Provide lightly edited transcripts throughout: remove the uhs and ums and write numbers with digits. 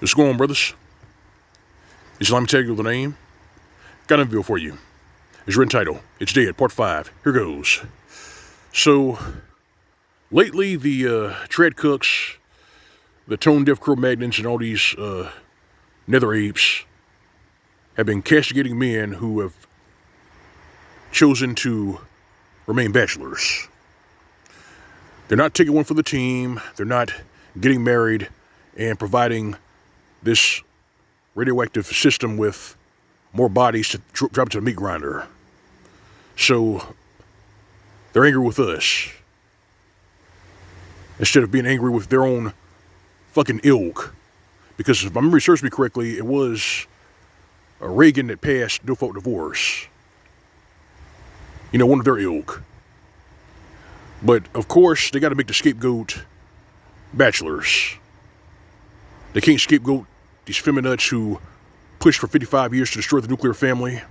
What's going on, brothers? It's Let me tell you the name. Got an video for you. It's written title. It's Dead, Part 5. Here goes. So, lately the trad cooks, the tone deaf Cro-Magnons, and all these nether apes have been castigating men who have chosen to remain bachelors. They're not taking one for the team. They're not getting married and providing this radioactive system with more bodies to drop it to the meat grinder. So they're angry with us instead of being angry with their own fucking ilk. Because if my memory serves me correctly, it was Reagan that passed no-fault divorce. You know, one of their ilk. But of course, they got to make the scapegoat bachelors. They can't scapegoat these feminists who pushed for 55 years to destroy the nuclear family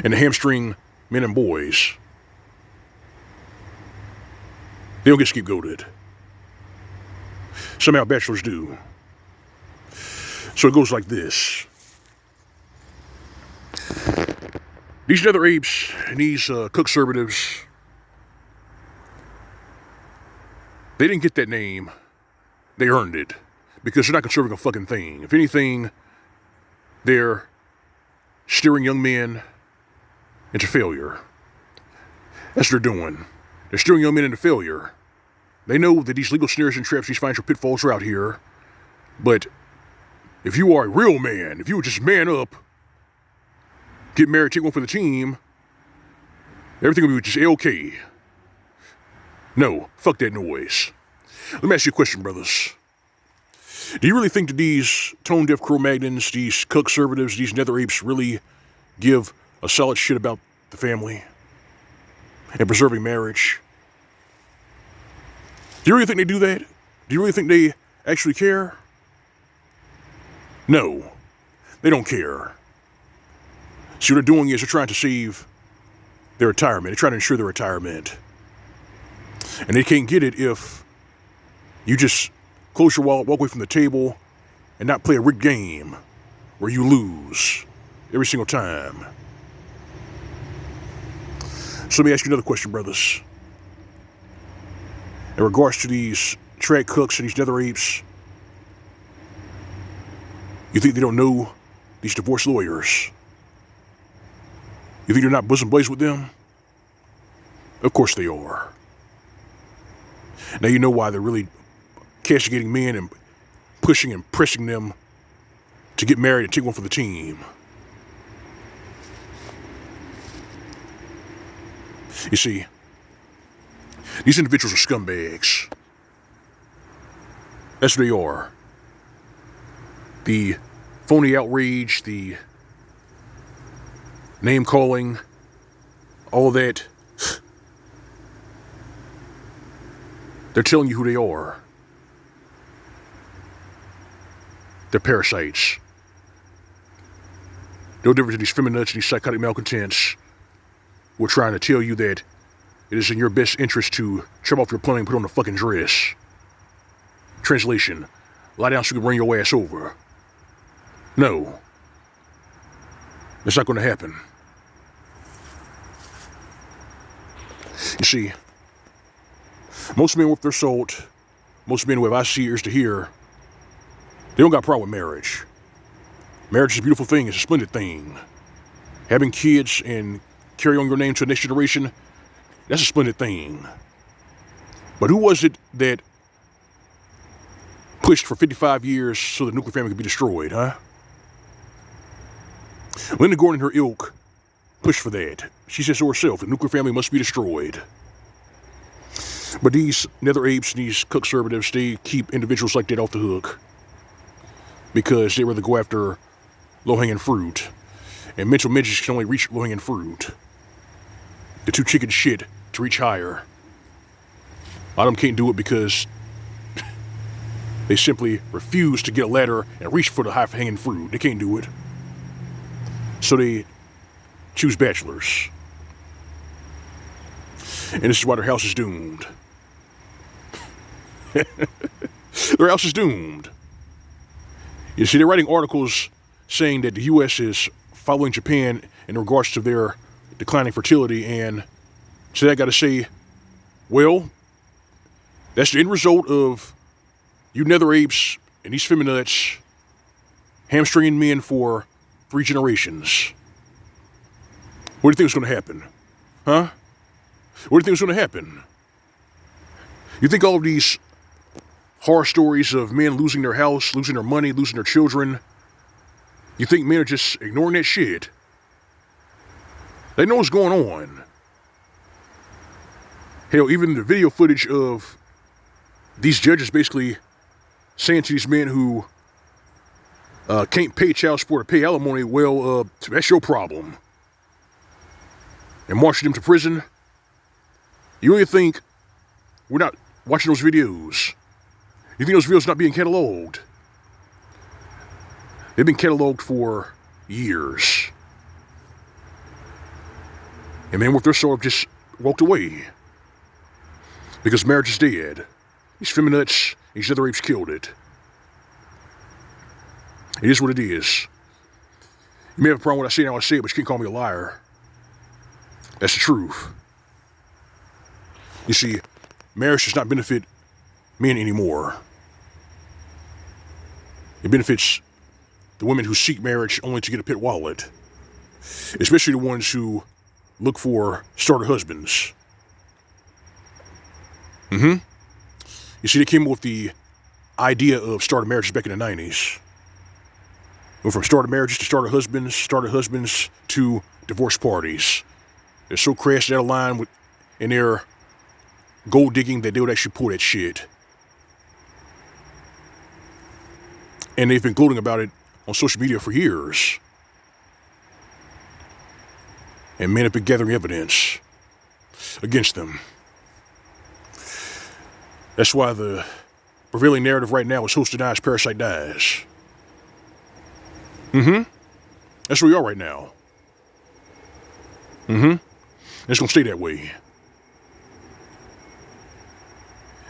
and to hamstring men and boys. They don't get scapegoated. Somehow bachelors do. So it goes like this. These nether apes and these conservatives, they didn't get that name. They earned it. Because they're not conserving a fucking thing. If anything, they're steering young men into failure. That's what they're doing. They're steering young men into failure. They know that these legal snares and traps, these financial pitfalls are out here. But if you are a real man, if you would just man up, get married, take one for the team, everything will be just A-OK. No, fuck that noise. Let me ask you a question, brothers. Do you really think that these tone-deaf Cro-Magnons, these conservatives, these nether apes really give a solid shit about the family and preserving marriage? Do you really think they do that? Do you really think they actually care? No, they don't care. See, what they're doing is they're trying to save their retirement. They're trying to ensure their retirement. And they can't get it if you just close your wallet, walk away from the table, and not play a rigged game where you lose every single time. So let me ask you another question, brothers. In regards to these trad cooks and these nether apes, you think they don't know these divorce lawyers? You think they're not bosom buddies with them? Of course they are. Now you know why they're really castigating men and pushing and pressing them to get married and take one for the team. You see, these individuals are scumbags. That's what they are. The phony outrage, the name calling, all that. They're telling you who they are. They're parasites. No different than these feminists and these psychotic malcontents. We're trying to tell you that it is in your best interest to trim off your plumbing and put on a fucking dress. Translation: lie down so you can run your ass over. No. That's not going to happen. You see, most men worth their salt, most men who have eyes to see, ears to hear, they don't got a problem with marriage. Marriage is a beautiful thing. It's a splendid thing. Having kids and carry on your name to the next generation, that's a splendid thing. But who was it that pushed for 55 years so the nuclear family could be destroyed, huh? Linda Gordon and her ilk pushed for that. She says so herself, the nuclear family must be destroyed. But these nether apes and these conservatives, they keep individuals like that off the hook. Because they rather go after low-hanging fruit. And mental midgets can only reach low-hanging fruit. They're too chicken shit to reach higher. A lot of them can't do it because they simply refuse to get a ladder and reach for the high-hanging fruit. They can't do it. So they choose bachelors. And this is why their house is doomed. Their house is doomed. You see, they're writing articles saying that the U.S. is following Japan in regards to their declining fertility, and so I got to say, well, that's the end result of you nether apes and these feminists hamstringing men for 3 generations. What do you think is going to happen? Huh? What do you think is going to happen? You think all of these horror stories of men losing their house, losing their money, losing their children, you think men are just ignoring that shit? They know what's going on. Hell, even the video footage of these judges basically saying to these men who can't pay child support or pay alimony, well, that's your problem, and marching them to prison. You really think we're not watching those videos? You think those videos not being cataloged? They've been cataloged for years. And men with their sword just walked away. Because marriage is dead. These feminists, these other apes killed it. It is what it is. You may have a problem with what I say and how I say it, but you can't call me a liar. That's the truth. You see, marriage does not benefit men anymore. It benefits the women who seek marriage only to get a pit wallet. Especially the ones who look for starter husbands. You see, they came up with the idea of starter marriages back in the 90s. Went from starter marriages to starter husbands to divorce parties. They're so crass out of line in their gold digging that they would actually pull that shit. And they've been gloating about it on social media for years. And men have been gathering evidence against them. That's why the prevailing narrative right now is host denies, parasite dies. That's where we are right now. And it's gonna stay that way.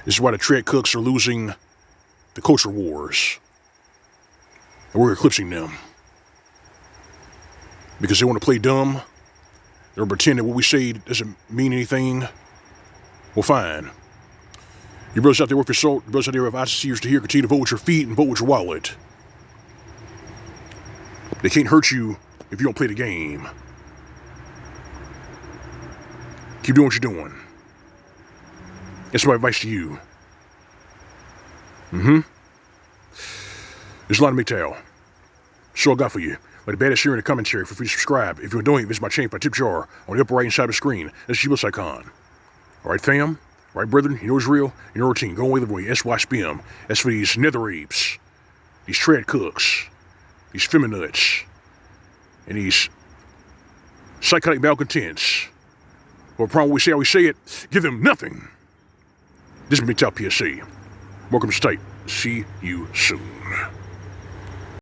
This is why the trad cooks are losing the culture wars. And we're eclipsing them. Because they want to play dumb. They want to pretend that what we say doesn't mean anything. Well, fine. You brothers out there with your salt, you brothers out there with eyes to hear, continue to vote with your feet and vote with your wallet. They can't hurt you if you don't play the game. Keep doing what you're doing. That's my advice to you. There's a lot of Mgtow. So I got for you. But the baddest here in the commentary. Feel free to subscribe. If you're doing it, visit my channel by tip jar on the upper right hand side of the screen. That's the icon. Alright, fam? Alright, brethren? You know it's real. You know routine. Go away, live away. SYSPM. That's for these nether apes. These trad cooks. These feminists. And these psychotic malcontents. Well, the problem we say how we say it, give them nothing. This is Mgtow PSA. Welcome to State. See you soon.